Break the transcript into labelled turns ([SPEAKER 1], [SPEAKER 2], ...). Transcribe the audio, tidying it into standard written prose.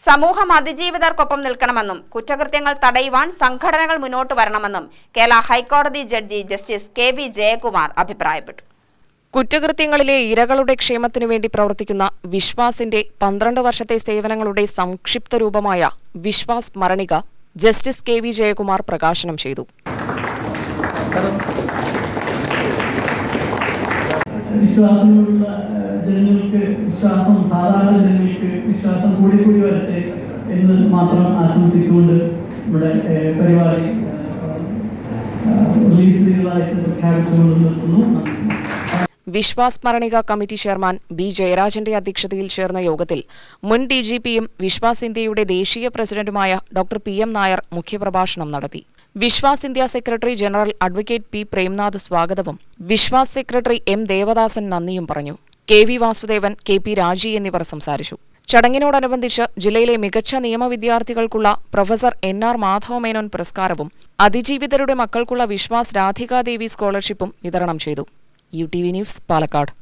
[SPEAKER 1] സമൂഹം അതിജീവിതർക്കൊപ്പം നിൽക്കണമെന്നും കുറ്റകൃത്യങ്ങൾ തടയുവാൻ സംഘടനകൾ മുന്നോട്ട് വരണമെന്നും കേരള ഹൈക്കോടതി ജഡ്ജി ജസ്റ്റിസ് കെ.വി. ജയകുമാർ അഭിപ്രായപ്പെട്ടു.
[SPEAKER 2] കുറ്റകൃത്യങ്ങളിലെ ഇരകളുടെ ക്ഷേമത്തിനു വേണ്ടി പ്രവർത്തിക്കുന്ന വിശ്വാസിന്റെ 12 വർഷത്തെ സേവനങ്ങളുടെ സംക്ഷിപ്ത രൂപമായ വിശ്വാസ് സ്മരണിക ജസ്റ്റിസ് കെ.വി. ജയകുമാർ പ്രകാശനം ചെയ്തു.
[SPEAKER 3] വിശ്വാസമുള്ള ജനങ്ങൾക്ക് വിശ്വാസം, സാധാരണ ജനങ്ങൾക്ക് വിശ്വാസം കൂടി വരട്ടെ എന്ന് മാത്രം ആശംസിച്ചുകൊണ്ട് ഇവിടെ പരിപാടി റിലീസ് ചെയ്തതായിട്ട് പ്രഖ്യാപിച്ചുകൊണ്ട് നിർത്തുന്നു.
[SPEAKER 2] വിശ്വാസ് സ്മരണിക കമ്മിറ്റി ചെയർമാൻ ബി. ജയരാജന്റെ അധ്യക്ഷതയിൽ ചേർന്ന യോഗത്തിൽ മുൻ DGPയും വിശ്വാസ് ഇന്ത്യയുടെ ദേശീയ പ്രസിഡന്റുമായ ഡോക്ടർ PM നായർ മുഖ്യപ്രഭാഷണം നടത്തി. Vishwas India secretary general advocate P. Premnath സ്വാഗതവും വിശ്വാസ് സെക്രട്ടറി M. ദേവദാസൻ നന്ദിയും പറഞ്ഞു. K.V. വാസുദേവൻ, K.P. രാജി എന്നിവർ സംസാരിച്ചു. ചടങ്ങിനോടനുബന്ധിച്ച് ജില്ലയിലെ മികച്ച നിയമവിദ്യാർത്ഥികൾക്കുള്ള പ്രൊഫസർ N.R. മാധവ മേനോൻ പുരസ്കാരവും അതിജീവിതരുടെ മക്കൾക്കുള്ള വിശ്വാസ് രാധികാദേവി സ്കോളർഷിപ്പും വിതരണം ചെയ്തു. UTV news, Palakkad.